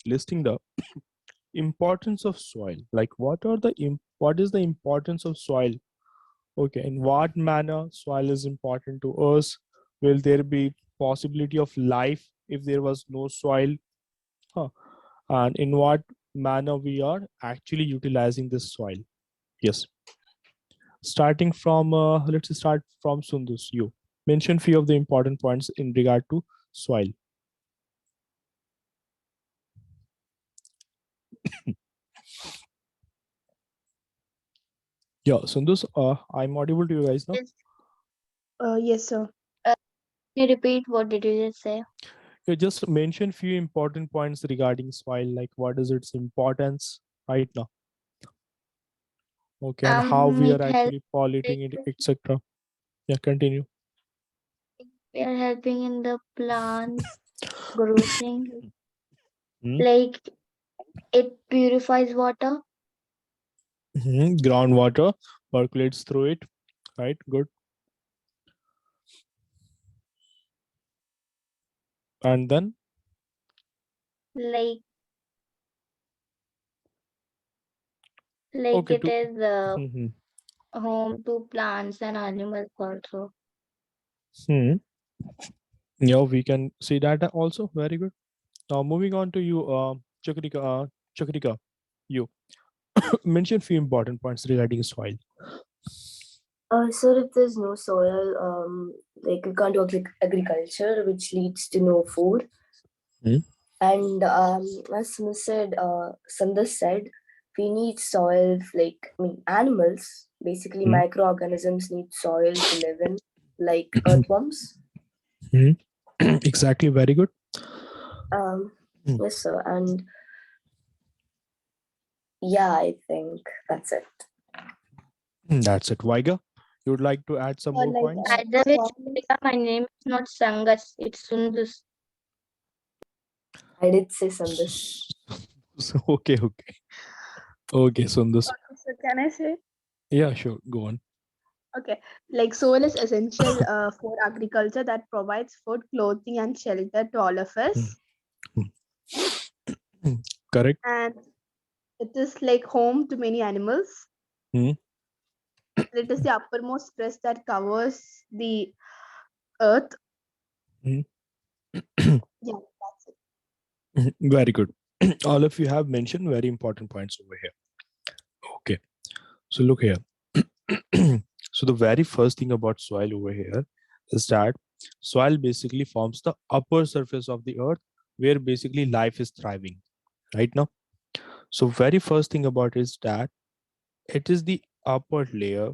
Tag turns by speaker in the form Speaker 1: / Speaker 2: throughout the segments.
Speaker 1: listing the importance of soil. Like what is the importance of soil? Okay, in what manner soil is important to us? Will there be possibility of life if there was no soil? Huh. And in what manner we are actually utilizing this soil? Yes. Starting from let's start from Sundus. You mention few of the important points in regard to soil. Yeah, Sundus, I'm audible to you guys now.
Speaker 2: Yes.
Speaker 3: Yes, sir.
Speaker 2: Uh, can you repeat what did you just say?
Speaker 1: You just mention few important points regarding soil, like what is its importance right now. Okay, and how we are
Speaker 2: It helps.
Speaker 1: actually polluting it, etc. Yeah, continue.
Speaker 2: We are helping in the plants growing.
Speaker 1: Hmm.
Speaker 2: Like it purifies water.
Speaker 1: Groundwater percolates through it, right? Good. And then,
Speaker 2: Like
Speaker 1: okay,
Speaker 2: it
Speaker 1: to
Speaker 2: is
Speaker 1: hmm
Speaker 2: home to plants and animals also.
Speaker 1: hmm. Yeah, we can see that also. Very good. Now moving on to you, Chakrika, you mention few important points regarding soil.
Speaker 3: Sir, if there's no soil, like we can't do agriculture, which leads to no food.
Speaker 1: Hmm.
Speaker 3: And as Sandhya said, we need soil. Like I mean, animals, basically
Speaker 1: Hmm.
Speaker 3: microorganisms, need soil to live in, like earthworms.
Speaker 1: Hmm. Exactly. Very good.
Speaker 3: Um,
Speaker 1: Hmm.
Speaker 3: yes, sir. And yeah, I think that's it.
Speaker 1: That's it. Vaiga, you would like to add some more
Speaker 3: Like
Speaker 1: points?
Speaker 2: By the way,
Speaker 3: soil.
Speaker 2: Chakrika, my name is not Sangas, it's Sundus.
Speaker 3: I did say Sandhya.
Speaker 1: So, okay, okay, okay. Sundus.
Speaker 4: So can I say?
Speaker 1: Yeah, sure. Go on.
Speaker 4: Okay, like soil is essential for agriculture that provides food, clothing, and shelter to all of
Speaker 1: Hmm.
Speaker 4: us.
Speaker 1: Hmm. Correct.
Speaker 4: And it is like home to many animals.
Speaker 1: Hmm.
Speaker 4: It is the uppermost crust that covers the earth.
Speaker 1: Hmm.
Speaker 4: Yeah, that's it.
Speaker 1: Very good. All of you have mentioned very important points over here. Okay. So look here. So the very first thing about soil over here is that soil basically forms the upper surface of the earth where basically life is thriving right now. So very first thing about is that it is the upper layer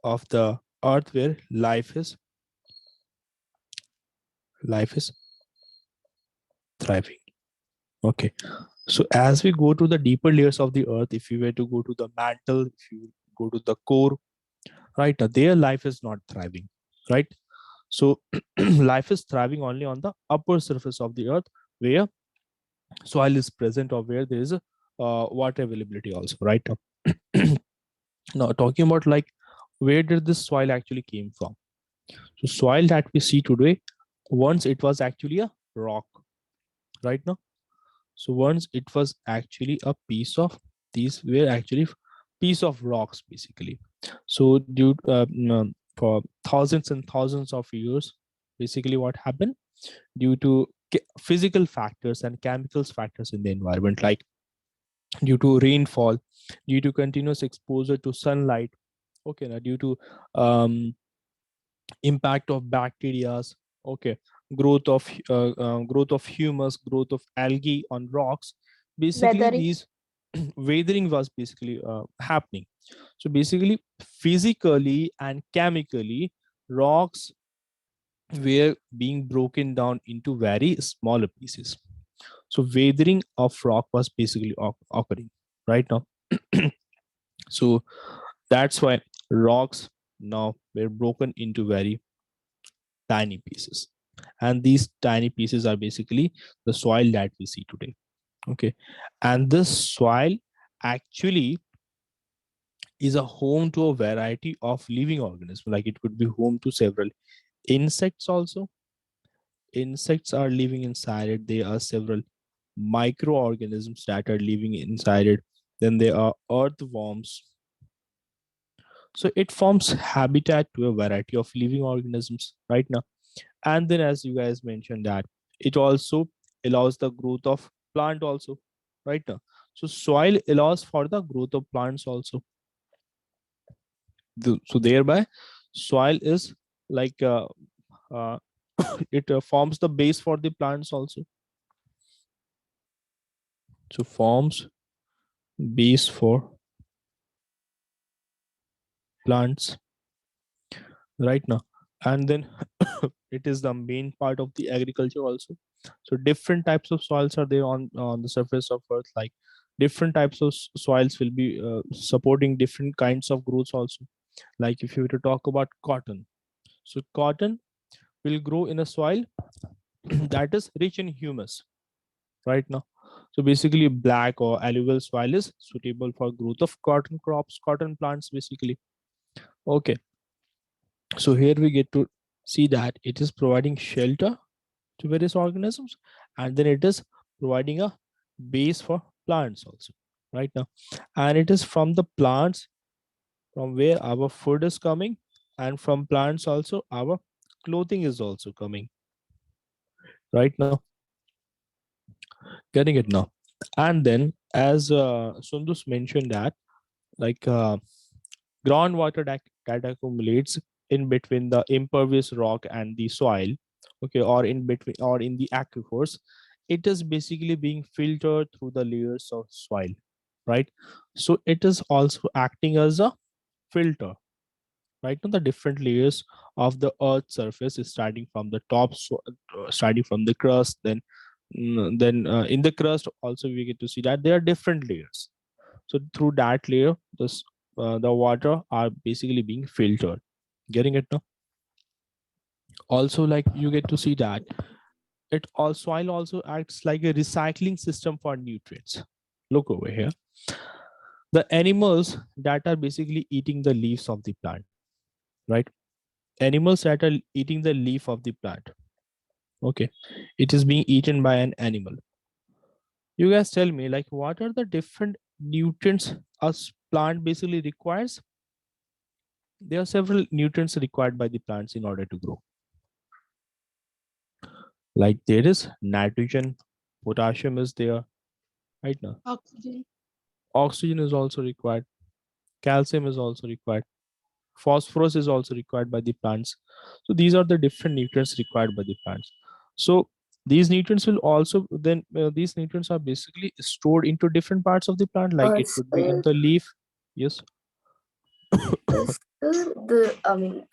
Speaker 1: of the earth where life is thriving. Okay. So as we go to the deeper layers of the earth, if you were to go to the mantle, if you go to the core, right, their life is not thriving, right? So life is thriving only on the upper surface of the earth where soil is present or where there is a water availability also, right? Now talking about like where did this soil actually came from? So soil that we see today, once it was actually a rock, right now. So once it was actually a piece of these were actually piece of rocks basically. So due for thousands and thousands of years, basically what happened due to physical factors and chemicals factors in the environment, like due to rainfall, due to continuous exposure to sunlight, okay, now due to um, impact of bacteria, okay, growth of humus, growth of algae on rocks, basically
Speaker 2: Weathering.
Speaker 1: these weathering was basically happening. So basically physically and chemically rocks were being broken down into very smaller pieces. So weathering of rock was basically occurring right now. So that's why rocks now were broken into very tiny pieces, and these tiny pieces are basically the soil that we see today. Okay, and this soil actually is a home to a variety of living organisms, like it could be home to several insects also. Insects are living inside it. There are several microorganisms that are living inside it. Then there are earthworms. So it forms habitat to a variety of living organisms right now. And then, as you guys mentioned, that it also allows the growth of plant also right now. So soil allows for the growth of plants also. So thereby soil is like uh, it forms the base for the plants also. So forms base for plants right now. And then it is the main part of the agriculture also. So different types of soils are there on the surface of earth, like different types of soils will be supporting different kinds of growths also. Like if you were to talk about cotton, so cotton will grow in a soil that is rich in humus right now. So basically black or alluvial soil is suitable for growth of cotton crops, cotton plants basically. Okay, so here we get to see that it is providing shelter to various organisms, and then it is providing a base for plants also right now. And it is from the plants from where our food is coming, and from plants also our clothing is also coming right now. Getting it now. And then as Sundus mentioned that like groundwater that accumulates in between the impervious rock and the soil, okay, or in between or in the aquifers, it is basically being filtered through the layers of soil, right? So it is also acting as a filter right now. The different layers of the earth surface is starting from the top, starting from the crust, then in the crust also we get to see that there are different layers. So through that layer, the water are basically being filtered. Getting it now? Also, like you get to see that it also soil also acts like a recycling system for nutrients. Look over here. The animals that are basically eating the leaves of the plant, right? Animals that are eating the leaf of the plant. Okay, it is being eaten by an animal. You guys tell me, like, what are the different nutrients a plant basically requires? There are several nutrients required by the plants in order to grow. Like there is nitrogen, potassium is there, right now.
Speaker 4: Oxygen.
Speaker 1: Oxygen is also required. Calcium is also required. Phosphorus is also required by the plants. So these are the different nutrients required by the plants. So these nutrients will also then these nutrients are basically stored into different parts of the plant. Like it could be in
Speaker 3: So
Speaker 1: the leaf. Yes,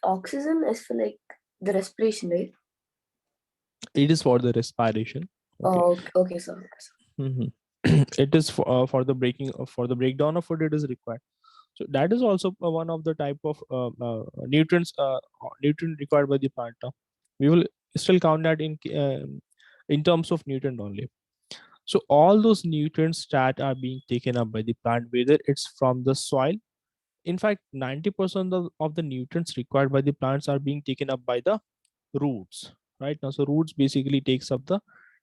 Speaker 3: oxygen is for like the respiration, right?
Speaker 1: it is for the respiration. Okay.
Speaker 3: Oh, okay, sir.
Speaker 1: Mhm. It is for the for the breakdown of food. It is required. So that is also one of the type of nutrient required by the plant. We will still count that in terms of nutrient only. So all those nutrients that are being taken up by the plant, whether it's from the soil, in fact, 90% of the nutrients required by the plants are being taken up by the roots right now. So roots basically takes up the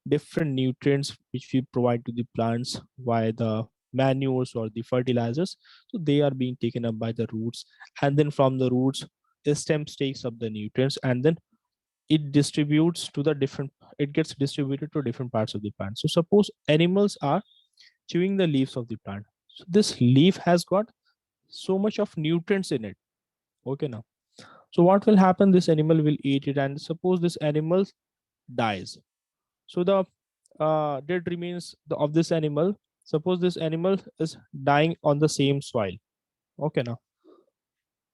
Speaker 1: different nutrients which we provide to the plants via the manures or the fertilizers. So they are being taken up by the roots, and then from the roots the stems takes up the nutrients, and then it distributes to the different, it gets distributed to different parts of the plant. So suppose animals are chewing the leaves of the plant, so this leaf has got so much of nutrients in it. Okay, now so what will happen, this animal will eat it, and suppose this animal dies. So the dead remains of this animal, suppose this animal is dying on the same soil. Okay, now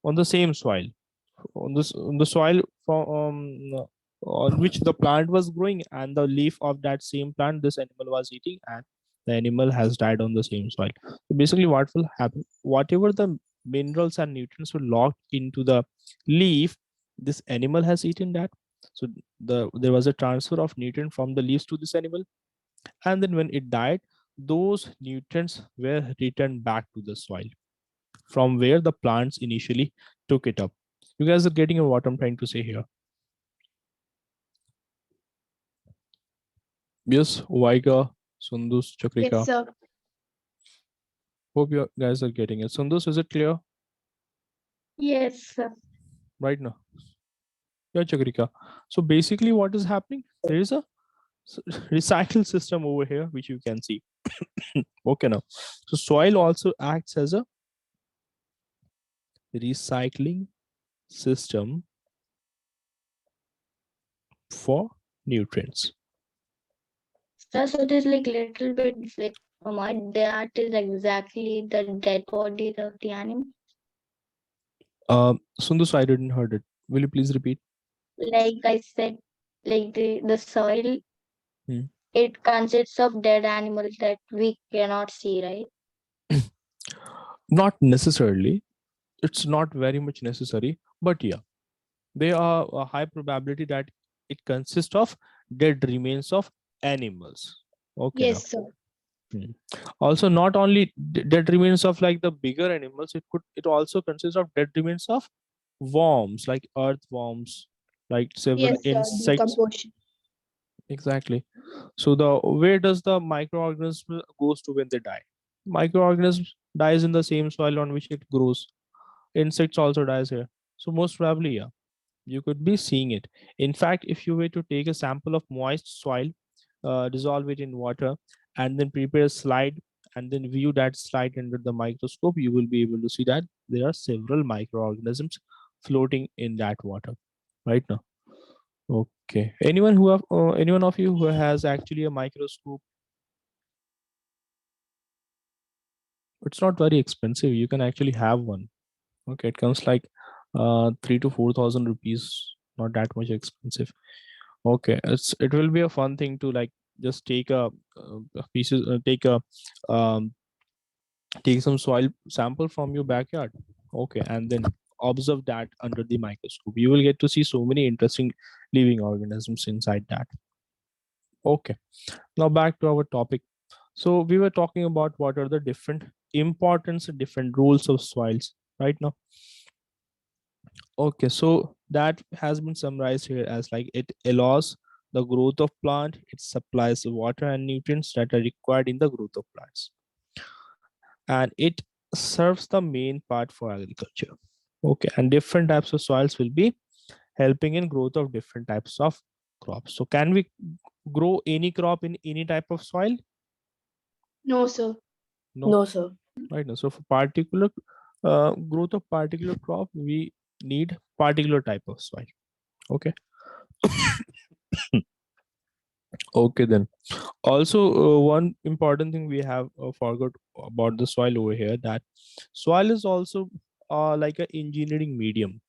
Speaker 1: on the same soil, on the soil on which the plant was growing, and the leaf of that same plant this animal was eating, and the animal has died on the same soil. So basically what will happen, whatever the minerals and nutrients were locked into the leaf, this animal has eaten that. So there was a transfer of nutrient from the leaves to this animal, and then when it died, those nutrients were returned back to the soil from where the plants initially took it up. You guys are getting what I'm trying to say here? Yes, Vaiga, Sundus,
Speaker 4: Yes,
Speaker 1: Chakrika.
Speaker 4: sir.
Speaker 1: Hope you guys are getting it. Sundus, is it clear
Speaker 2: Yes, sir.
Speaker 1: right now? Yeah, Chakrika. So basically what is happening? There is a recycle system over here, which you can see. Okay, now. So soil also acts as a recycling system for nutrients.
Speaker 2: Sir, so it is like little bit like mud that is exactly the dead body of the animal.
Speaker 1: Sundus, I didn't heard it. Will you please repeat?
Speaker 2: Like I said, like the soil,
Speaker 1: Hmm.
Speaker 2: it consists of dead animals that we cannot see, right?
Speaker 1: Not necessarily. It's not very much necessary, but yeah, there are a high probability that it consists of dead remains of animals. Okay, now.
Speaker 4: Yes, sir.
Speaker 1: Hmm. Also, not only dead remains of like the bigger animals, it also consists of dead remains of worms like earthworms, like several
Speaker 4: Yes, sir.
Speaker 1: insects.
Speaker 4: Decomposition.
Speaker 1: Exactly. So the where does the microorganism goes to when they die? Microorganisms dies in the same soil on which it grows. Insects also dies here. So most probably, yeah, you could be seeing it. In fact, if you were to take a sample of moist soil, dissolve it in water, and then prepare a slide and then view that slide under the microscope, you will be able to see that there are several microorganisms floating in that water right now. Okay. Anyone of you who has actually a microscope? It's not very expensive. You can actually have one. Okay, it comes like 3 to 4 thousand rupees. Not that much expensive. Okay, it will be a fun thing to like just take a pieces, um, take some soil sample from your backyard. Okay, and then observe that under the microscope. You will get to see so many interesting living organisms inside that. Okay, now back to our topic. So we were talking about what are the different importance and different roles of soils right now. Okay, so that has been summarized here as like it allows the growth of plant, it supplies water and nutrients that are required in the growth of plants, and it serves the main part for agriculture. Okay, and different types of soils will be helping in growth of different types of crops. So can we grow any crop in any type of soil?
Speaker 4: No, sir.
Speaker 1: No,
Speaker 3: No, sir.
Speaker 1: right now. So for particular growth of particular crop, we need particular type of soil. Okay. Okay, then. Also, one important thing we have forgot about the soil over here, that soil is also like an engineering medium.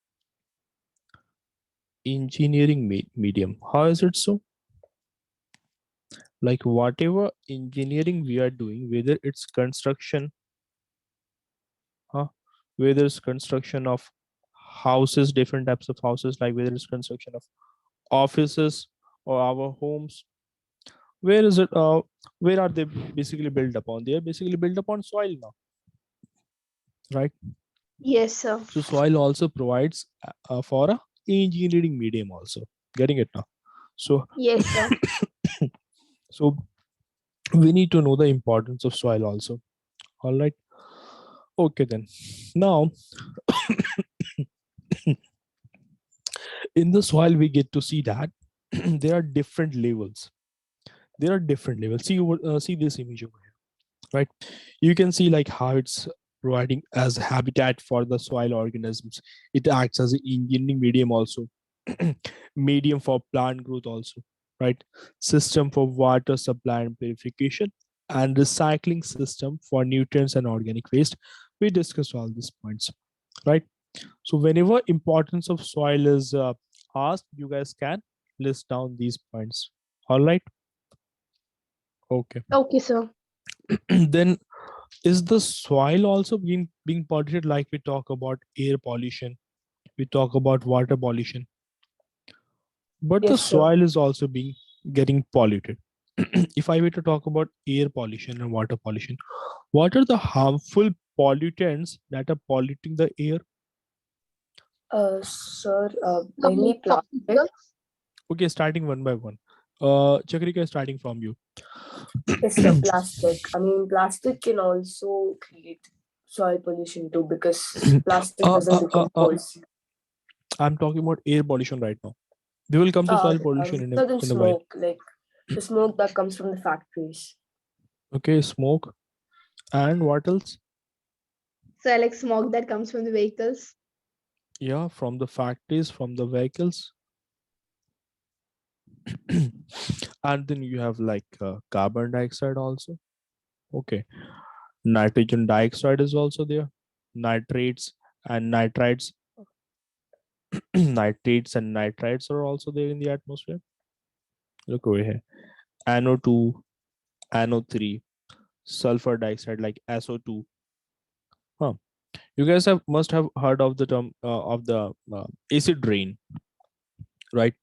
Speaker 1: Medium. How is it so? Like whatever engineering we are doing, whether it's construction, huh? Whether it's construction of houses, different types of houses, like whether it's construction of offices or our homes, where is it? Where are they basically built upon? They are basically built upon soil now, right?
Speaker 4: Yes, sir.
Speaker 1: So soil also provides for a engineering medium also. Getting it now? So
Speaker 4: Yes, sir.
Speaker 1: so we need to know the importance of soil also. All right. Okay then. Now in the soil we get to see that there are different levels. There are different levels. See this image over here, right? You can see like how it's providing as habitat for the soil organisms. It acts as an engineering medium also, medium for plant growth also, right? System for water supply and purification, and recycling system for nutrients and organic waste. We discussed all these points, right? So whenever importance of soil is asked, you guys can list down these points. All right. Okay.
Speaker 4: Okay, sir.
Speaker 1: Then is the soil also being polluted? Like we talk about air pollution, we talk about water pollution, but the
Speaker 3: Yes, sir.
Speaker 1: soil is also being getting polluted. If I were to talk about air pollution and water pollution, what are the harmful pollutants that are polluting the air?
Speaker 3: Sir, mainly plastic.
Speaker 4: Particles.
Speaker 1: Okay, starting one by one. Chakrika, starting from you.
Speaker 3: It's the plastic. I mean, plastic can also create soil pollution too because plastic
Speaker 1: uh,
Speaker 3: doesn't
Speaker 1: uh, uh, uh,
Speaker 3: decompose.
Speaker 1: I'm talking about air pollution right now. We will come to soil pollution in
Speaker 3: Certain
Speaker 1: a while.
Speaker 3: smoke, like the smoke that comes from the factories.
Speaker 1: Okay, smoke and what else?
Speaker 4: So like smoke that comes from the vehicles.
Speaker 1: Yeah, from the factories, from the vehicles. And then you have like carbon dioxide also. Okay, nitrogen dioxide is also there. Nitrates and nitrites, nitrates and nitrites are also there in the atmosphere. Look over here. NO2, NO3, sulfur dioxide like SO2. Huh. You guys have must have heard of the term of the acid rain, right?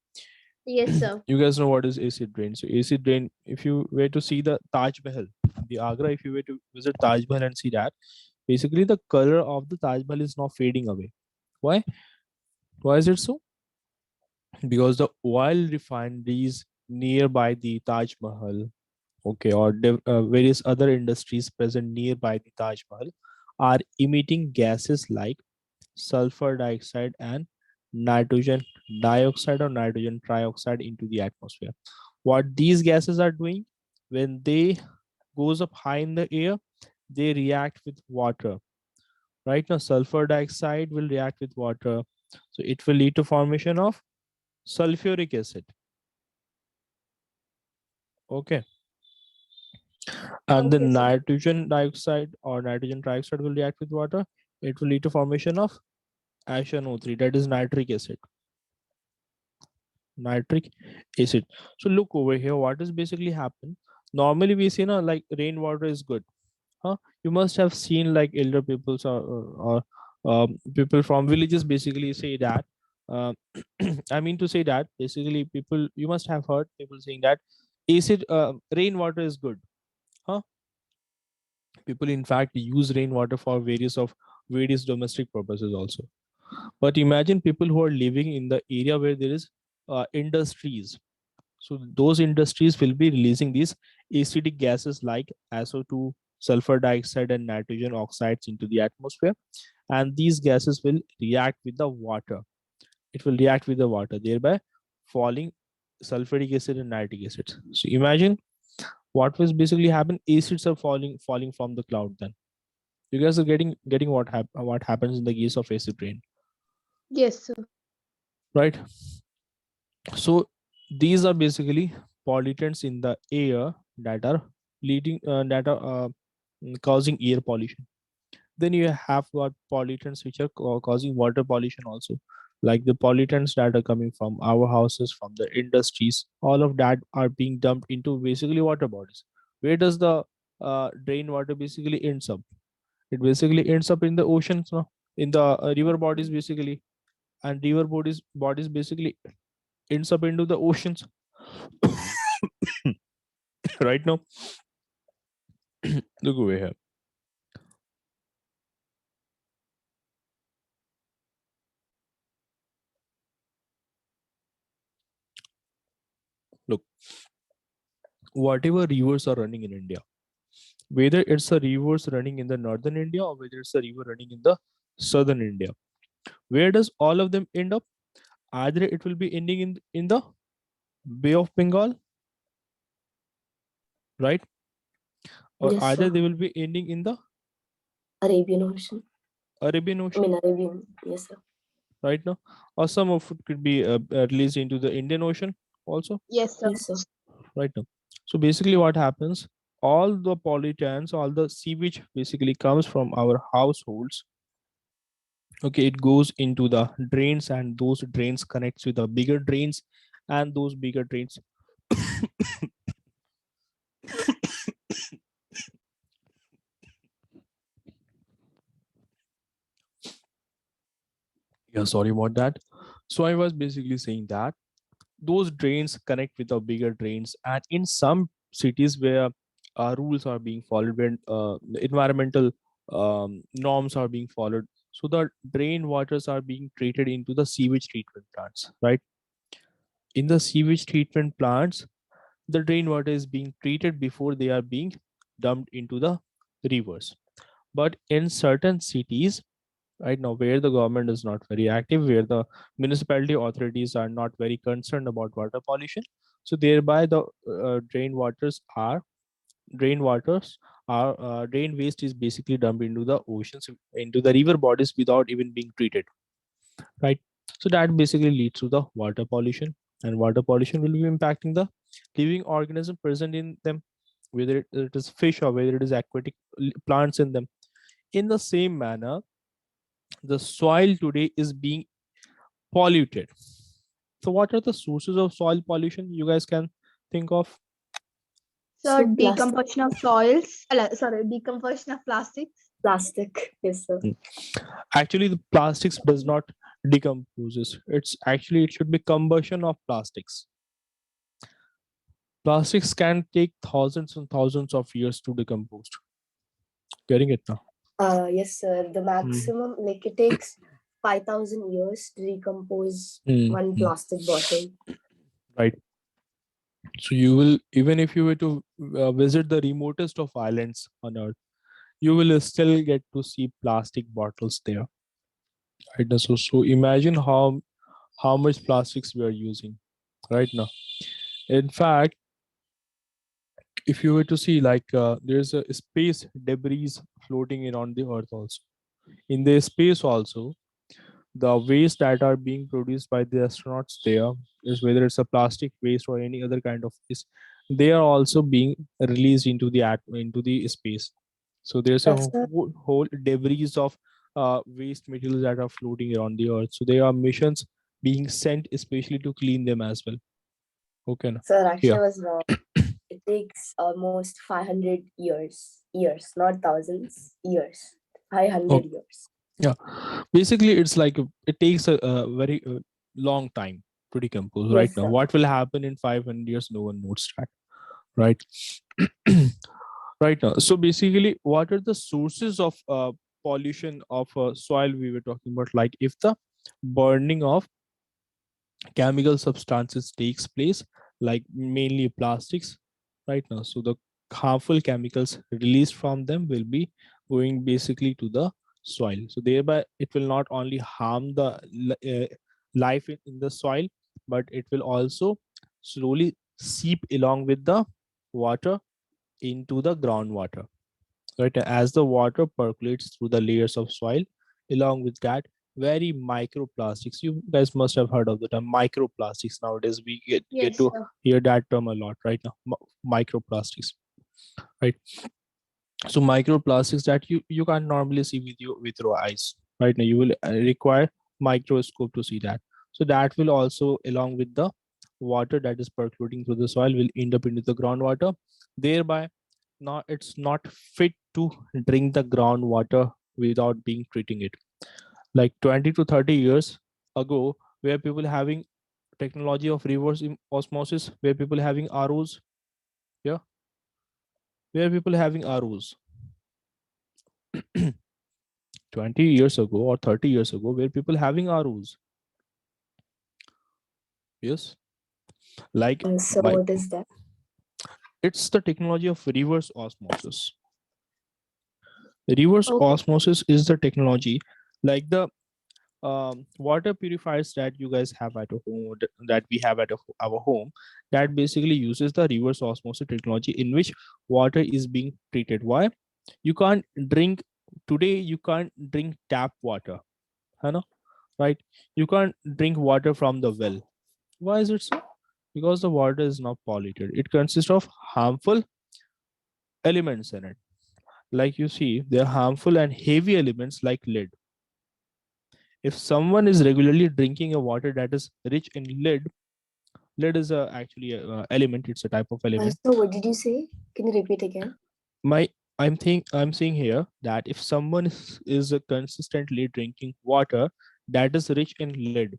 Speaker 4: Yes, sir.
Speaker 1: You guys know what is acid rain. So acid rain, if you were to see the Taj Mahal, the Agra, if you were to visit Taj Mahal and see that, basically the color of the Taj Mahal is now fading away. Why? Why is it so? Because the oil refineries nearby the Taj Mahal, okay, or various other industries present nearby the Taj Mahal are emitting gases like sulfur dioxide and nitrogen dioxide or nitrogen trioxide into the atmosphere. What these gases are doing, when they goes up high in the air, they react with water. Right now, sulfur dioxide will react with water, so it will lead to formation of sulfuric acid. Okay, and the
Speaker 3: Okay, sir.
Speaker 1: nitrogen dioxide or nitrogen trioxide will react with water. It will lead to formation of HNO3, that is nitric acid. Nitric acid. So look over here, what is basically happen? Normally we see, like rainwater is good. Huh? You must have seen like elder people or people from villages basically say that. Uh, I mean to say that basically people, you must have heard people saying that acid rainwater is good. Huh? People in fact use rainwater for various domestic purposes also. But imagine people who are living in the area where there is industries. So those industries will be releasing these acidic gases like SO2, sulfur dioxide, and nitrogen oxides into the atmosphere. And these gases will react with the water. It will react with the water, thereby falling sulfuric acid and nitric acid. So imagine what was basically happen. Acids are falling from the cloud. Then you guys are getting what happens in the case of acid rain,
Speaker 4: Yes, sir.
Speaker 1: right? So these are basically pollutants in the air that are causing air pollution. Then you have got pollutants which are causing water pollution also, like the pollutants that are coming from our houses, from the industries. All of that are being dumped into basically water bodies. Where does the drain water basically ends up? It basically ends up in the oceans, no? In the river bodies basically, and river bodies basically ends up into the oceans. Right now, look over here. Look, whatever rivers are running in India, whether it's a rivers running in the northern India or whether it's a river running in the southern India, where does all of them end up? Either it will be ending in the Bay of Bengal, right? Or
Speaker 3: Yes,
Speaker 1: either
Speaker 3: sir.
Speaker 1: they will be ending in the
Speaker 3: Arabian Ocean.
Speaker 1: Arabian
Speaker 3: I
Speaker 1: Ocean,
Speaker 3: mean, Arabian. Yes, sir.
Speaker 1: right now, or some of it could be released into the Indian Ocean also,
Speaker 4: Yes, sir.
Speaker 3: Yes, sir.
Speaker 1: right now. So basically, what happens? All the pollutants, all the sewage basically comes from our households. Okay, it goes into the drains, and those drains connects with the bigger drains, and those bigger drains. Yeah, sorry about that. So I was basically saying that those drains connect with the bigger drains, and in some cities where rules are being followed, when the environmental norms are being followed, so the drain waters are being treated into the sewage treatment plants, right? In the sewage treatment plants, the drain water is being treated before they are being dumped into the rivers. But in certain cities right now where the government is not very active, where the municipality authorities are not very concerned about water pollution, so thereby the drain waters are drain waste is basically dumped into the oceans, into the river bodies without even being treated, right? So that basically leads to the water pollution, and water pollution will be impacting the living organism present in them, whether it is fish or whether it is aquatic plants in them. In the same manner, the soil today is being polluted. So what are the sources of soil pollution you guys can think of?
Speaker 4: So
Speaker 3: So plastic.
Speaker 4: decomposition of soils, sorry, decomposition of plastics.
Speaker 3: Plastic. Yes, sir.
Speaker 1: Actually, the plastics does not decomposes. It's actually, it should be combustion of plastics. Plastics can take thousands and thousands of years to decompose. Getting it now?
Speaker 3: Yes, sir. The maximum, like it takes 5,000 years to decompose one
Speaker 1: Mm.
Speaker 3: plastic bottle.
Speaker 1: Right. So you will, even if you were to visit the remotest of islands on Earth, you will still get to see plastic bottles there. Right. Now, so imagine how much plastics we are using right now. In fact, if you were to see, like there's a space debris floating in on the Earth also. In the space also, the waste that are being produced by the astronauts there is whether it's a plastic waste or any other kind of waste, they are also being released into the into the space. So there's a
Speaker 3: Yes, sir.
Speaker 1: whole debris of waste materials that are floating around the Earth. So there are missions being sent especially to clean them as well. Okay, na?
Speaker 3: Sir, actually,
Speaker 1: Yeah.
Speaker 3: I was wrong. It takes almost 500 years. Years, not thousands. Years. 500
Speaker 1: Okay.
Speaker 3: years.
Speaker 1: Yeah, basically it's like it takes a very long time to decompose. Right
Speaker 3: Yes,
Speaker 1: now
Speaker 3: sir.
Speaker 1: what will happen in 500 years, no one knows that, right? Right now, so basically what are the sources of pollution of soil we were talking about? Like if the burning of chemical substances takes place, like mainly plastics right now, so the harmful chemicals released from them will be going basically to the soil. So thereby it will not only harm the life in the soil, but it will also slowly seep along with the water into the groundwater, right? As the water percolates through the layers of soil, along with that, very microplastics. You guys must have heard of the term microplastics. Nowadays, we get
Speaker 2: Yes,
Speaker 1: to
Speaker 2: sir.
Speaker 1: hear that term a lot right now. Microplastics, right? So microplastics that you can't normally see with your eyes. Right now, you will require microscope to see that. So that will also, along with the water that is percolating through the soil, will end up into the groundwater, thereby now it's not fit to drink the groundwater without being treating it. Like 20 to 30 years ago, where people having technology of reverse osmosis, where people having ROs, yeah, where people having ROs 20 years ago or 30 years ago, where people having ROs, yes, like
Speaker 3: So
Speaker 1: my,
Speaker 3: what is that?
Speaker 1: it's the technology of reverse osmosis. Reverse
Speaker 4: Okay.
Speaker 1: osmosis is the technology, like the water purifiers that you guys have at a home, or that we have at our home, that basically uses the reverse osmosis technology, in which water is being treated. Why? You can't drink today, you can't drink tap water, है ना? Right? You can't drink water from the well. Why is it so? Because the water is not polluted. It consists of harmful elements in it. Like you see, there are harmful and heavy elements like lead. If someone is regularly drinking a water that is rich in lead, lead is actually a element. It's a type of element.
Speaker 3: So what did you say? Can you repeat again?
Speaker 1: My I'm saying here that if someone is consistently drinking water that is rich in lead,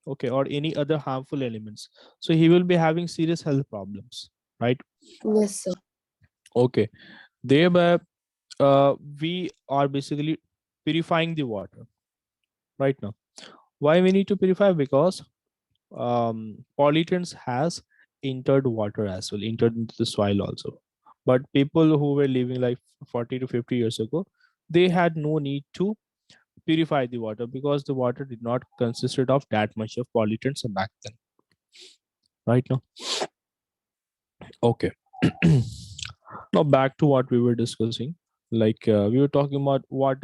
Speaker 1: okay, or any other harmful elements, so he will be having serious health problems, right?
Speaker 3: Yes, sir.
Speaker 1: Okay, thereby we are basically purifying the water right now. Why we need to purify? Because pollutants has entered water as well, entered into the soil also. But people who were living like 40 to 50 years ago, they had no need to purify the water because the water did not consisted of that much of pollutants back then. Right now. Okay. Now back to what we were discussing. Like we were talking about what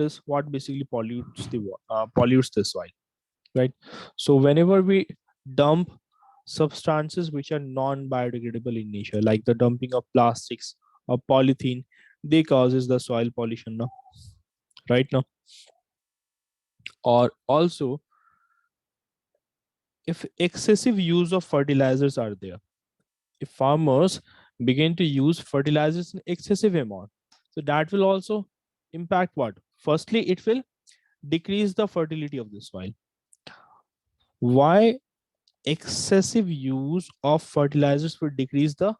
Speaker 1: basically pollutes the soil, right? So whenever we dump substances which are non-biodegradable in nature, like the dumping of plastics or polythene, they causes the soil pollution now, right now. Or also, if excessive use of fertilizers are there, if farmers begin to use fertilizers in excessive amount, so that will also impact what? Firstly, it will decrease the fertility of the soil. Why excessive use of fertilizers will decrease the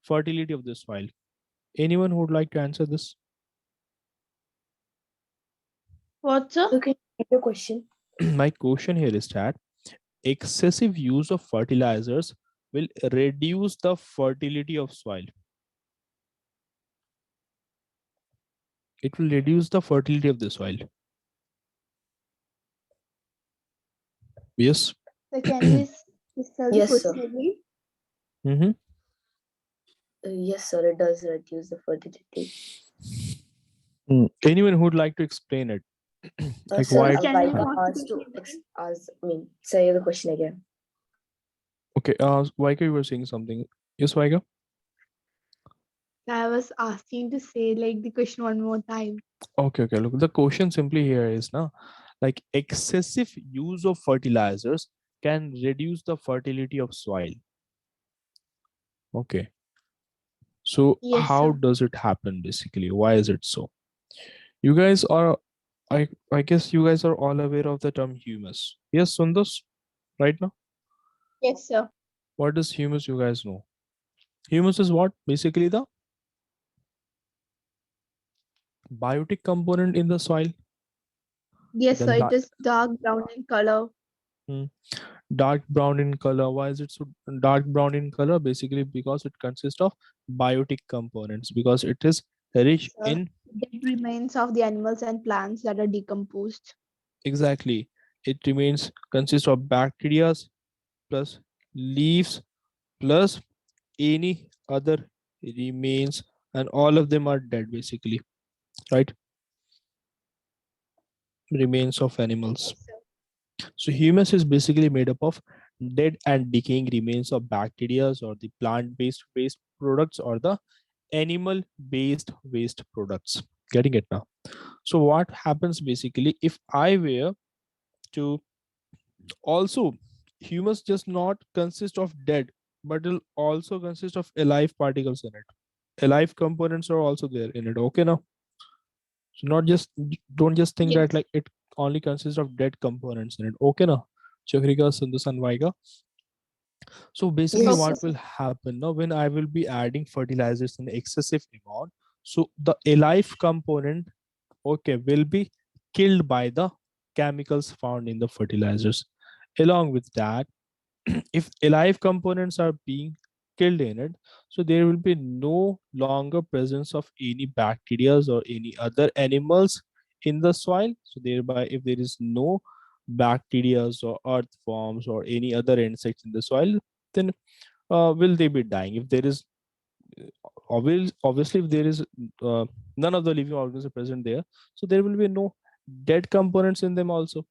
Speaker 1: fertility of the soil? Anyone who would like to answer this?
Speaker 4: What, sir?
Speaker 3: Okay, your question.
Speaker 1: My question here is that excessive use of fertilizers will reduce the fertility of soil. It will reduce the fertility of the soil. Yes.
Speaker 4: So can you tell the
Speaker 3: Yes, sir.
Speaker 4: question again?
Speaker 1: Mm-hmm.
Speaker 3: Yes, sir. It does reduce the fertility.
Speaker 1: Anyone who would like to explain it? Like
Speaker 3: Sir,
Speaker 1: why?
Speaker 4: Can you
Speaker 3: Vaika
Speaker 4: ask the
Speaker 3: asked to
Speaker 4: question
Speaker 3: say the question again.
Speaker 1: Okay, Vaika, you were saying something. Yes, Vaika?
Speaker 4: I was asking to say like the question one more time.
Speaker 1: Okay. Look, the question simply here is now, like excessive use of fertilizers can reduce the fertility of soil. Okay. So
Speaker 4: Yes,
Speaker 1: how
Speaker 4: sir.
Speaker 1: does it happen basically? Why is it so? You guys are, I guess you guys are all aware of the term humus. Yes, Sundas, right now?
Speaker 4: Yes, sir.
Speaker 1: What is humus? You guys know. Humus is what? Basically the biotic component in the soil.
Speaker 4: Yes, sir.
Speaker 1: Then
Speaker 4: It is dark brown in color.
Speaker 1: dark brown in color. Why is it so dark brown in color? Basically because it consists of biotic components, because it is rich
Speaker 4: Sir.
Speaker 1: in,
Speaker 4: Dead remains of the animals and plants that are decomposed.
Speaker 1: exactly, it remains consists of bacteria plus leaves plus any other remains, and all of them are dead basically, right? Remains of animals.
Speaker 4: Yes, sir.
Speaker 1: So humus is basically made up of dead and decaying remains of bacteria or the plant-based waste products or the animal-based waste products. Getting it now? So what happens basically if I were to also, humus does not consist of dead, but it'll also consist of alive particles in it. Alive components are also there in it. Okay now. So not just, don't just think that
Speaker 4: Yes.
Speaker 1: like it only consists of dead components in it. Okay now. Chakrika, Sindhu, and Vaiga. So basically
Speaker 3: Yes,
Speaker 4: Okay,
Speaker 3: sir.
Speaker 1: what
Speaker 4: sir.
Speaker 1: will happen now when I will be adding fertilizers in excessive amount, so the alive component, okay, will be killed by the chemicals found in the fertilizers. Along with that, if alive components are being killed in it, so there will be no longer presence of any bacteria or any other animals in the soil. So thereby, if there is no bacteria or earthworms or any other insects in the soil, then will they be dying? If there is obviously if there is none of the living organisms present there, so there will be no dead components in them also,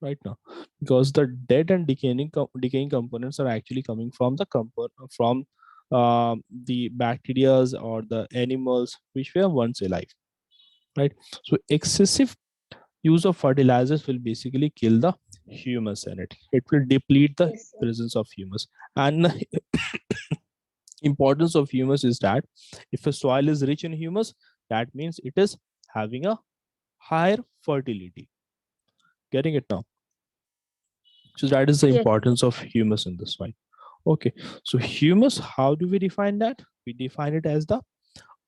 Speaker 1: right now, because the dead and decaying components are actually coming from from the bacterias or the animals which were once alive, right? So excessive use of fertilizers will basically kill the humus in it. It will deplete the
Speaker 4: Yes, sir.
Speaker 1: presence of humus. And the importance of humus is that if a soil is rich in humus, that means it is having a higher fertility. Getting it now? So that is the
Speaker 4: Yes, sir.
Speaker 1: importance of humus in the soil. Okay, so humus, how do we define that? We define it as the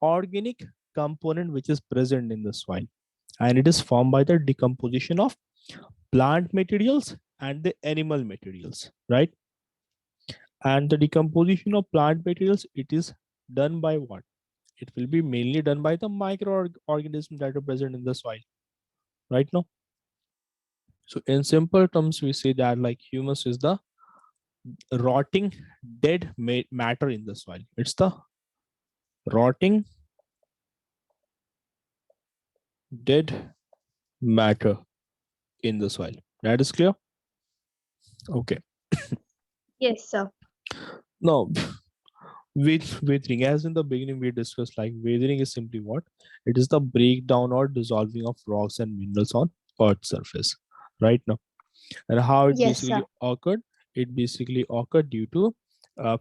Speaker 1: organic component which is present in the soil, and it is formed by the decomposition of plant materials and the animal materials, right? And the decomposition of plant materials, it is done by what? It will be mainly done by the microorganisms that are present in the soil, right now. So in simple terms, we say that like humus is the rotting dead matter in the soil. It's the rotting dead matter in the soil. That is clear? Okay.
Speaker 4: Yes, sir.
Speaker 1: Now, weathering, as in the beginning we discussed, like weathering is simply what? It is the breakdown or dissolving of rocks and minerals on Earth's surface, right now. And how it
Speaker 4: Yes, sir.
Speaker 1: basically occurred? It basically occurred due to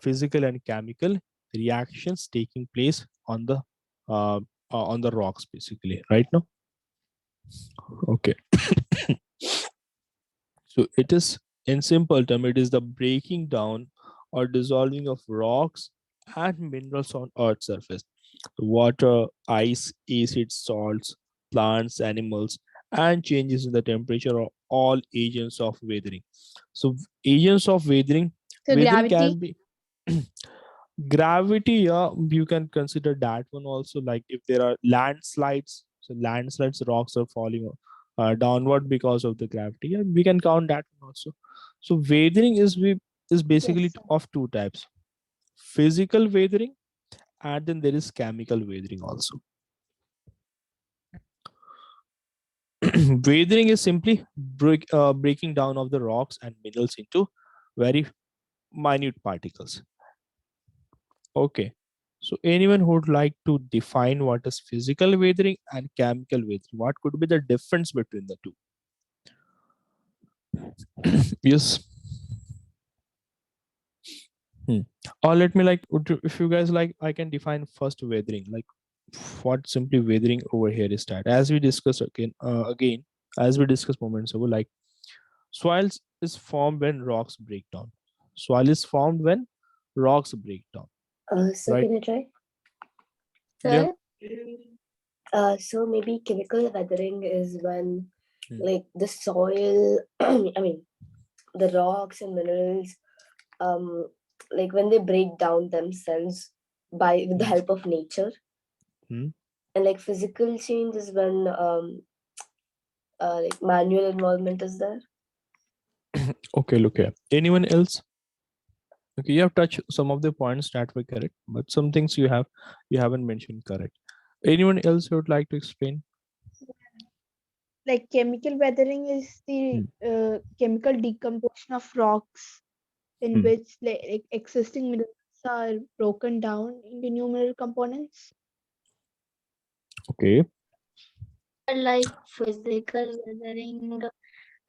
Speaker 1: physical and chemical reactions taking place on the rocks, basically, right now. Okay. So it is, in simple term, it is the breaking down or dissolving of rocks and minerals on Earth's surface. Water, ice, acids, salts, plants, animals, and changes in the temperature are all agents of weathering. So agents of weathering,
Speaker 4: So
Speaker 1: weathering
Speaker 4: gravity.
Speaker 1: can be gravity, yeah, you can consider that one also. Like if there are landslides, so landslides, rocks are falling downward because of the gravity, yeah, we can count that one also. So weathering is basically
Speaker 4: Yes, sir.
Speaker 1: of two types: physical weathering, and then there is chemical weathering also. Weathering is simply breaking down of the rocks and minerals into very minute particles. Okay. So anyone who would like to define what is physical weathering and chemical weathering? What could be the difference between the two? Yes. Or let me like, if you guys like, I can define first weathering. Like what simply weathering over here is that, as we discussed again, as we discussed moments ago, like soils is formed when rocks break down. Soil is formed when rocks break down,
Speaker 3: So
Speaker 1: right?
Speaker 3: can I try?
Speaker 1: Yeah.
Speaker 2: Sir,
Speaker 3: So maybe chemical weathering is when
Speaker 1: Hmm.
Speaker 3: like the soil, I mean the rocks and minerals, um, like when they break down themselves by with the
Speaker 1: Hmm.
Speaker 3: help of nature.
Speaker 1: Hmm.
Speaker 3: And like physical change is when like manual involvement is there.
Speaker 1: Okay, look here. Anyone else? Okay, you have touched some of the points that were correct, but some things you haven't mentioned correct. Anyone else who would like to explain?
Speaker 4: Like chemical weathering is the
Speaker 1: Hmm.
Speaker 4: chemical decomposition of rocks in
Speaker 1: Hmm.
Speaker 4: which like existing minerals are broken down into new mineral components.
Speaker 1: Okay.
Speaker 2: like physical weathering,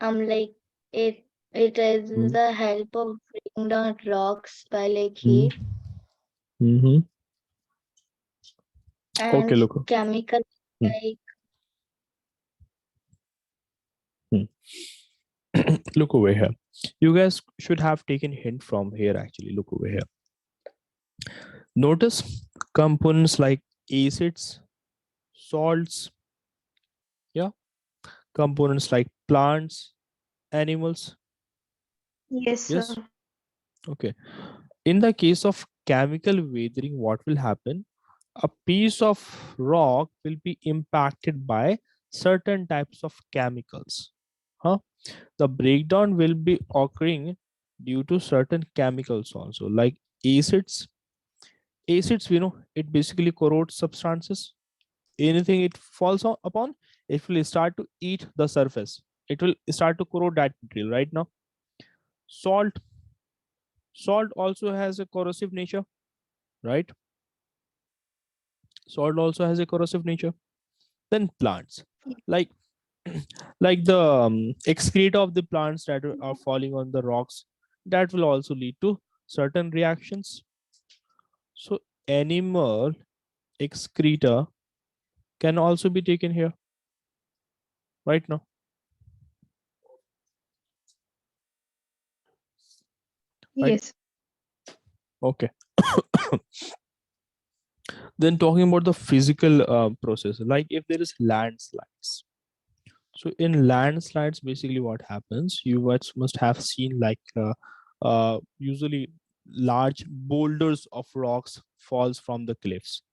Speaker 2: like it it is
Speaker 1: Hmm.
Speaker 2: the help of breaking down rocks by like
Speaker 1: Hmm.
Speaker 2: heat,
Speaker 1: Hmm. Okay,
Speaker 2: and
Speaker 1: look.
Speaker 2: chemical
Speaker 1: Hmm.
Speaker 2: like
Speaker 1: Hmm. Look over here. You guys should have taken hint from here actually. Look over here. Notice components like acids, salts, yeah, components like plants, animals.
Speaker 4: Yes,
Speaker 1: Yes.
Speaker 4: sir.
Speaker 1: Okay. In the case of chemical weathering, what will happen? A piece of rock will be impacted by certain types of chemicals. Huh? The breakdown will be occurring due to certain chemicals also, like acids. Acids, we know, it basically corrodes substances. Anything it falls upon, it will start to eat the surface. It will start to corrode that material right now. Salt. Salt also has a corrosive nature, right? Salt also has a corrosive nature. Then plants, like like the excreta of the plants that are falling on the rocks, that will also lead to certain reactions. So animal excreta can also be taken here right now, right?
Speaker 4: Yes.
Speaker 1: Okay. Then talking about the physical process, like if there is landslides. So in landslides, basically what happens, you must have seen like usually large boulders of rocks falls from the cliffs,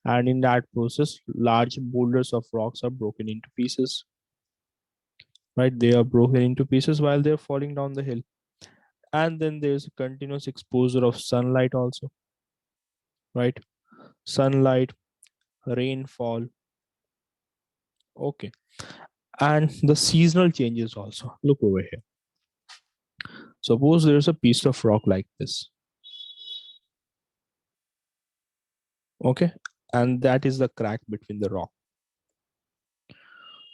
Speaker 1: and in that process large boulders of rocks are broken into pieces, right? They are broken into pieces while they're falling down the hill. And then there's a continuous exposure of sunlight also, right? Sunlight, rainfall, okay, and the seasonal changes also. Look over here. Suppose there's a piece of rock like this, okay, and that is the crack between the rock.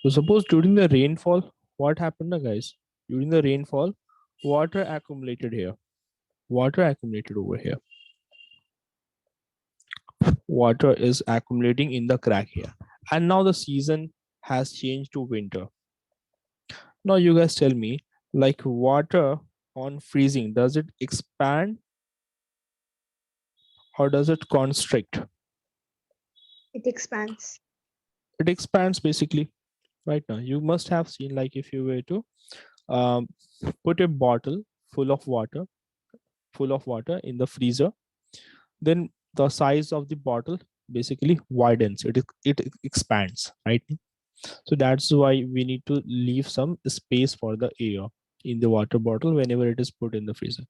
Speaker 1: So suppose during the rainfall, what happened, guys? During the rainfall, water accumulated here, water accumulated over here. Water is accumulating in the crack here, and now the season has changed to winter. Now you guys tell me, like water on freezing, does it expand or does it constrict?
Speaker 4: It expands.
Speaker 1: It expands basically. Right now you must have seen, like if you were to put a bottle full of water in the freezer, then the size of the bottle basically widens, it expands, right? So that's why we need to leave some space for the air in the water bottle whenever it is put in the freezer.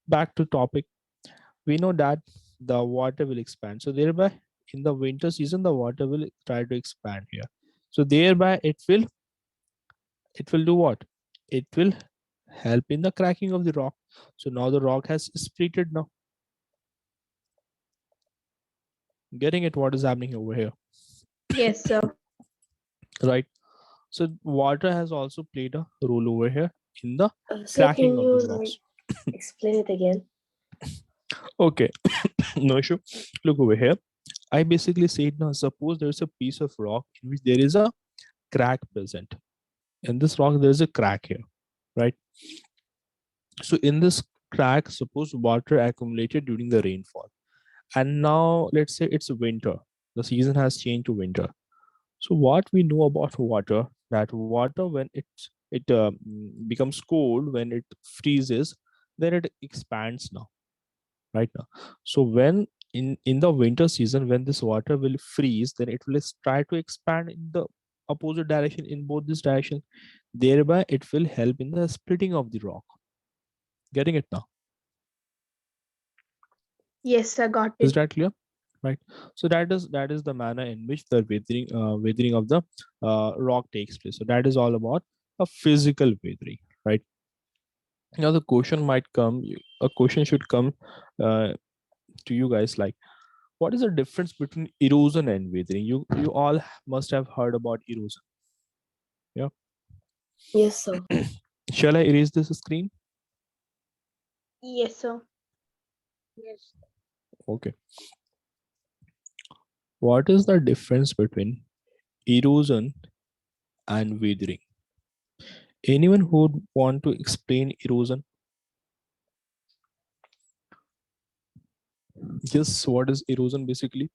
Speaker 1: Back to topic, we know that the water will expand, so thereby in the winter season the water will try to expand here, so thereby it will do what? It will help in the cracking of the rock. So now the rock has splitted now. Getting it what is happening over here,
Speaker 4: Yes, sir.
Speaker 1: right? So water has also played a role over here in the
Speaker 3: So
Speaker 1: cracking
Speaker 3: can
Speaker 1: of
Speaker 3: you
Speaker 1: the rocks.
Speaker 3: explain it again?
Speaker 1: Okay, no issue. Look over here. I basically said now, suppose there's a piece of rock in which there is a crack present. In this rock, there is a crack here, right? So in this crack, suppose water accumulated during the rainfall. And now let's say it's winter. The season has changed to winter. So what we know about water, that water when it becomes cold, when it freezes, then it expands now, right now. So when in the winter season, when this water will freeze, then it will try to expand in the opposite direction, in both this direction. Thereby it will help in the splitting of the rock. Getting it now?
Speaker 4: Yes, sir. Got
Speaker 1: Is
Speaker 4: it.
Speaker 1: that clear? Right. So that is the manner in which the weathering of the rock takes place. So that is all about a physical weathering, right? Now the question might come, a question should come uh, to you guys, like what is the difference between erosion and weathering? You all must have heard about erosion. Yeah.
Speaker 3: Yes, sir.
Speaker 1: Shall I erase this screen?
Speaker 4: Yes, sir.
Speaker 2: Yes.
Speaker 1: Okay. What is the difference between erosion and weathering? Anyone who would want to explain erosion? Yes, what is erosion basically?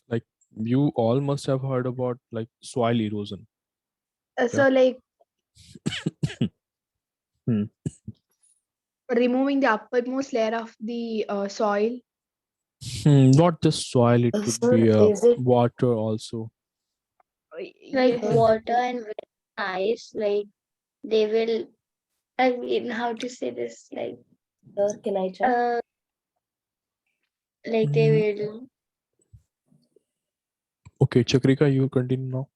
Speaker 1: Like you all must have heard about like soil erosion.
Speaker 4: So, like
Speaker 1: Hmm.
Speaker 4: removing the uppermost layer of the soil.
Speaker 1: Not just soil, it could
Speaker 3: Sir,
Speaker 1: be
Speaker 3: is it
Speaker 1: water also.
Speaker 2: Like
Speaker 4: Yes.
Speaker 2: water and ice, like they will, I mean, how to say this,
Speaker 3: sir? Can I try?
Speaker 2: uh like they
Speaker 1: Mm,
Speaker 2: will,
Speaker 1: Okay, Chakrika, you continue now.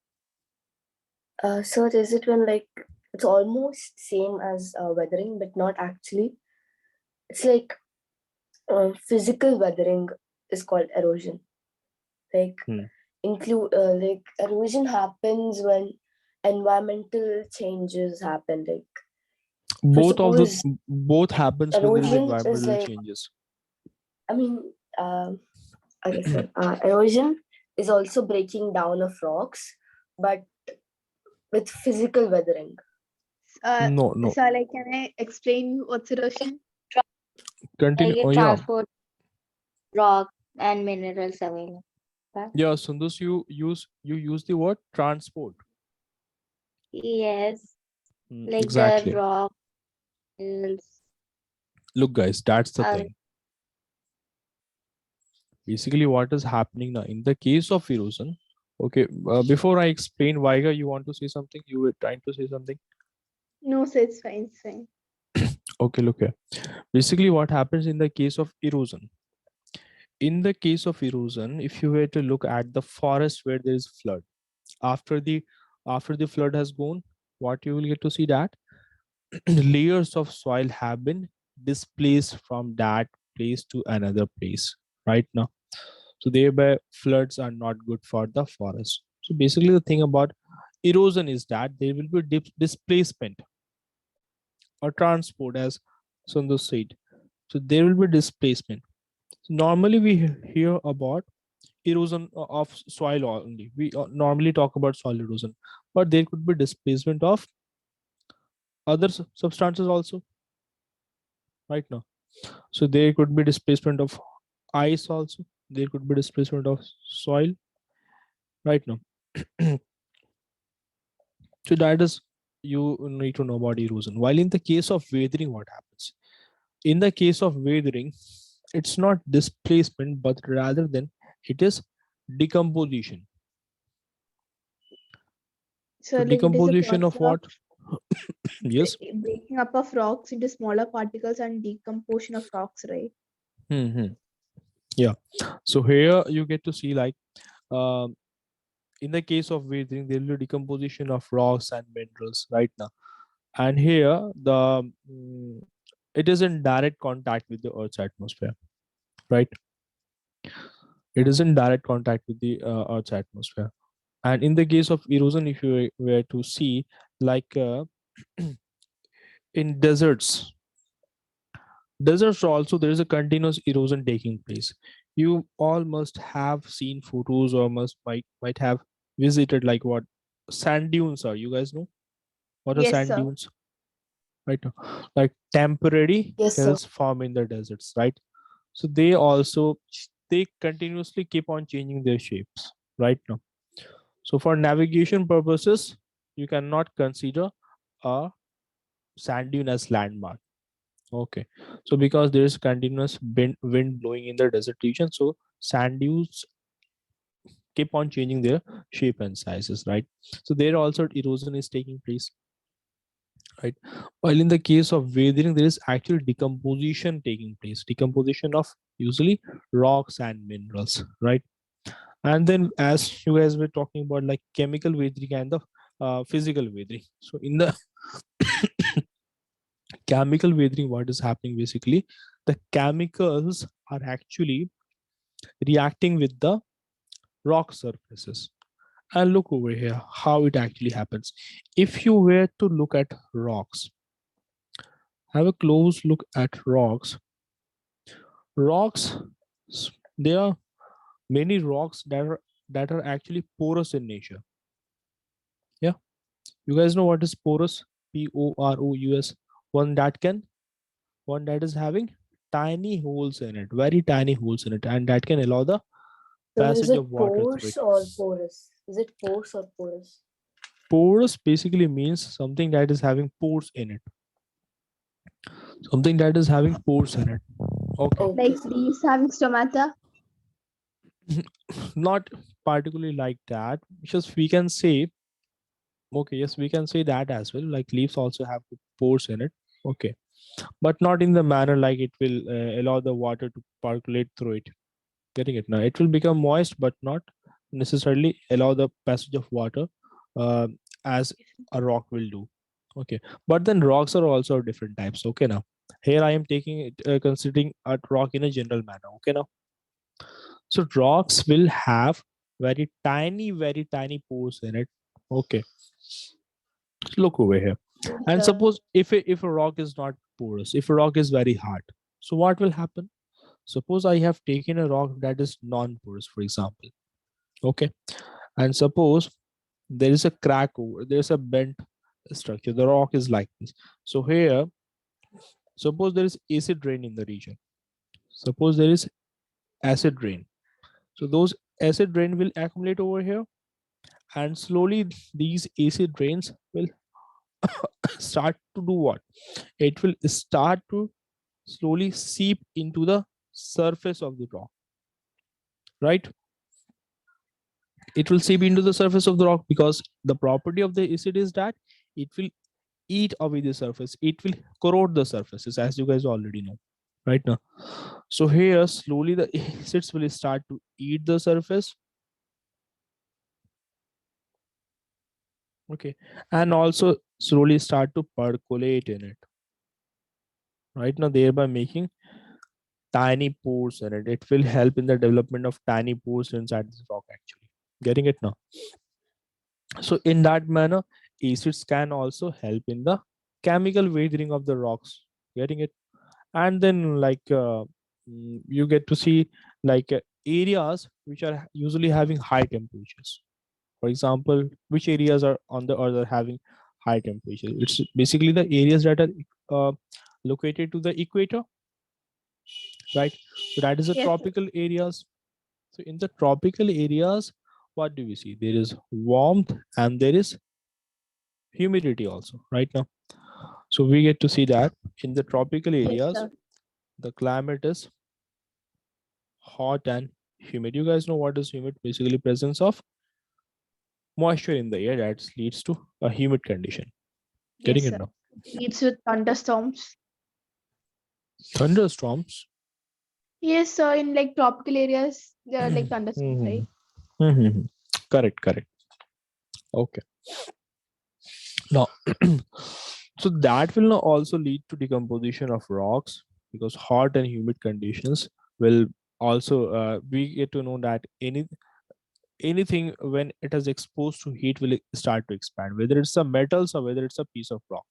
Speaker 3: Sir, is it when like it's almost same as weathering, but not actually? It's like physical weathering is called erosion. Like
Speaker 1: Hmm.
Speaker 3: like erosion happens when environmental changes happen. Like so suppose
Speaker 1: Both happens when there is
Speaker 3: erosion is
Speaker 1: environmental
Speaker 3: like,
Speaker 1: changes.
Speaker 3: I mean, okay, sir. Erosion is also breaking down of rocks, but with physical weathering.
Speaker 1: No.
Speaker 4: So, like, can I explain what's erosion?
Speaker 1: Continue.
Speaker 2: like
Speaker 1: Oh
Speaker 2: it
Speaker 1: yeah.
Speaker 2: transport rock and minerals away. Right?
Speaker 1: Yeah, Sundus, you use the word transport.
Speaker 2: Yes, like the
Speaker 1: Exactly.
Speaker 2: rock
Speaker 4: minerals.
Speaker 1: Look, guys, that's the
Speaker 3: And
Speaker 1: thing. Basically, what is happening now in the case of erosion? Okay, before I explain, Vaiga, you want to say something? You were trying to say something.
Speaker 4: No, so it's fine, it's fine.
Speaker 1: Okay, look here. Basically, what happens in the case of erosion? In the case of erosion, if you were to look at the forest where there is flood, after the flood has gone, what you will get to see that layers of soil have been displaced from that place to another place right now. So thereby floods are not good for the forest. So basically the thing about erosion is that there will be displacement or transport, as Sundar said. So there will be displacement. So normally we hear about erosion of soil only. We normally talk about soil erosion, but there could be displacement of other substances also right now. So there could be displacement of ice also. There could be displacement of soil right now. So that is, you need to know about erosion. While in the case of weathering, what happens? In the case of weathering, it's not displacement, but rather than it is decomposition.
Speaker 4: So
Speaker 1: So
Speaker 4: like it is a
Speaker 1: decomposition of
Speaker 4: process of
Speaker 1: what? Yes.
Speaker 4: breaking up of rocks into smaller particles and decomposition of rocks, right?
Speaker 1: Hmm. Yeah. So here you get to see like um, in the case of weathering, there will be decomposition of rocks and minerals right now. And here it is in direct contact with the Earth's atmosphere, right? It is in direct contact with the Earth's atmosphere. And in the case of erosion, if you were to see, like in deserts also there is a continuous erosion taking place. You all must have seen photos or might have visited like what sand dunes are. You guys know what are
Speaker 4: Yes,
Speaker 1: sand
Speaker 4: sir.
Speaker 1: dunes? Right now, like temporary
Speaker 3: yes, sir.
Speaker 1: hills form in the deserts, right? So they also they continuously keep on changing their shapes right now. So for navigation purposes, you cannot consider a sand dune as landmark. Okay, so because there is continuous wind blowing in the desert region, so sand dunes keep on changing their shape and sizes, right? So there also erosion is taking place, right? While in the case of weathering, there is actual decomposition taking place, decomposition of usually rocks and minerals, right? And then as you guys were talking about like chemical weathering and the physical weathering. So in the chemical weathering, what is happening basically, the chemicals are actually reacting with the rock surfaces. And look over here how it actually happens. If you were to look at rocks, have a close look at rocks. Rocks, there are many rocks that are actually porous in nature. Yeah, you guys know what is porous? Porous. One that can, one that is having tiny holes in it, very tiny holes in it, and that can allow the
Speaker 3: So is
Speaker 1: passage
Speaker 3: it
Speaker 1: of water through
Speaker 3: pores
Speaker 1: it.
Speaker 3: or porous? Is it pores or porous?
Speaker 1: Porous basically means something that is having pores in it. Something that is having pores in it. Okay.
Speaker 3: Okay,
Speaker 4: Like
Speaker 3: sir.
Speaker 4: leaves having stomata.
Speaker 1: Not particularly like that. Just we can say, okay, yes, we can say that as well. Like leaves also have pores in it. Okay. But not in the manner like it will allow the water to percolate through it. Getting it now? It will become moist, but not necessarily allow the passage of water uh, as a rock will do. Okay. But then rocks are also different types. Okay. Now, here I am taking it, considering a rock in a general manner. Okay. Now, so rocks will have very tiny pores in it. Okay. Look over here.
Speaker 4: Yes,
Speaker 1: And
Speaker 4: sir.
Speaker 1: suppose if a rock is not porous, if a rock is very hard, so what will happen? Suppose I have taken a rock that is non-porous, for example. Okay. And suppose there is a crack over, there is a bent structure. The rock is like this. So here, suppose there is acid rain in the region. Suppose there is acid rain. So those acid rain will accumulate over here, and slowly these acid rains will start to do what? It will start to slowly seep into the surface of the rock, right? It will seep into the surface of the rock because the property of the acid is that it will eat away the surface. It will corrode the surfaces, as you guys already know, right now. So here, slowly the acids will start to eat the surface. Okay, and also slowly start to percolate in it, right now, thereby making tiny pores in it. It will help in the development of tiny pores inside the rock, actually. Getting it now? So in that manner, acids can also help in the chemical weathering of the rocks. Getting it? And then you get to see areas which are usually having high temperatures. For example, which areas are on the earth are having high temperature? It's basically the areas that are uh, located to the equator, right? So that is the
Speaker 4: Yes, sir.
Speaker 1: tropical areas. So in the tropical areas, what do we see? There is warmth and there is humidity also, right now. So we get to see that in the tropical
Speaker 4: Yes,
Speaker 1: areas,
Speaker 4: sir.
Speaker 1: the climate is hot and humid. You guys know what is humid? Basically, presence of moisture in the air that leads to a humid condition. Getting
Speaker 4: Yes,
Speaker 1: it
Speaker 4: sir.
Speaker 1: now?
Speaker 4: Leads with thunderstorms.
Speaker 1: Thunderstorms.
Speaker 4: Yes, sir. In like tropical areas, there are like thunderstorms,
Speaker 1: Mhm.
Speaker 4: right?
Speaker 1: Mhm. Correct, correct. Okay. Now, so that will now also lead to decomposition of rocks because hot and humid conditions will also we get to know that anything when it is exposed to heat will start to expand, whether it's a metals or whether it's a piece of rock,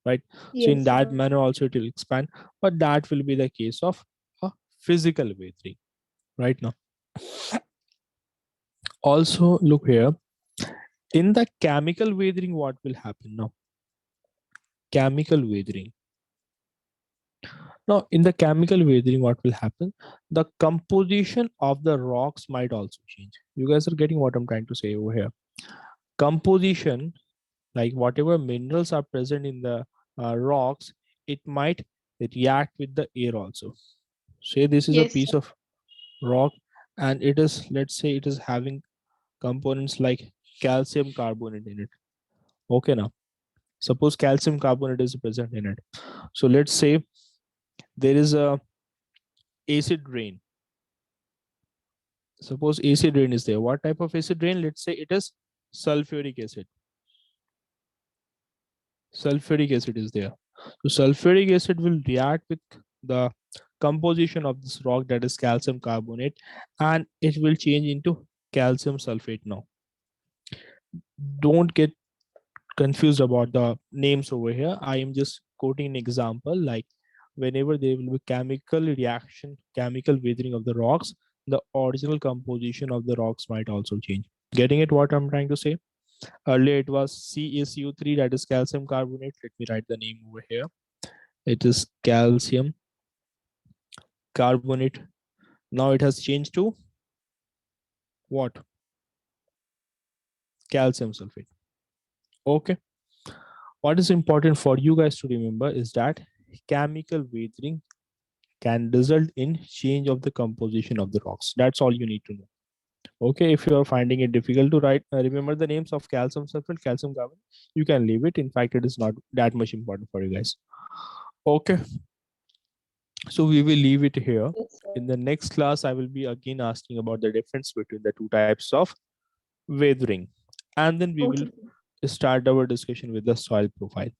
Speaker 1: right? So in
Speaker 4: Yes,
Speaker 1: that
Speaker 4: sir.
Speaker 1: manner also it will expand, but that will be the case of a physical weathering, right now. Also look here, in the chemical weathering, what will happen now? Chemical weathering. Now, in the chemical weathering, what will happen? The composition of the rocks might also change. You guys are getting what I'm trying to say over here. Composition, like whatever minerals are present in the rocks, it might react with the air also. Say this is a
Speaker 4: Yes, sir.
Speaker 1: piece of rock and it is, let's say it is having components like calcium carbonate in it. Okay, now suppose calcium carbonate is present in it. So let's say there is a acid rain. Suppose acid rain is there. What type of acid rain? Let's say it is sulfuric acid. Sulfuric acid is there. So sulfuric acid will react with the composition of this rock, that is calcium carbonate, and it will change into calcium sulfate. Now don't get confused about the names over here. I am just quoting an example, like whenever there will be chemical reaction, chemical weathering of the rocks, the original composition of the rocks might also change. Getting it what I'm trying to say? Earlier it was CaCO3, that is calcium carbonate. Let me write the name over here. It is calcium carbonate. Now it has changed to what? Calcium sulfate. Okay. What is important for you guys to remember is that chemical weathering can result in change of the composition of the rocks. That's all you need to know. Okay, if you are finding it difficult to write, remember the names of calcium sulfate, calcium carbonate, you can leave it. In fact, it is not that much important for you guys. Okay, so we will leave it here.
Speaker 4: Yes, sir.
Speaker 1: In the next class, I will be again asking about the difference between the two types of weathering, and then we will
Speaker 4: Okay.
Speaker 1: start our discussion with the soil profile.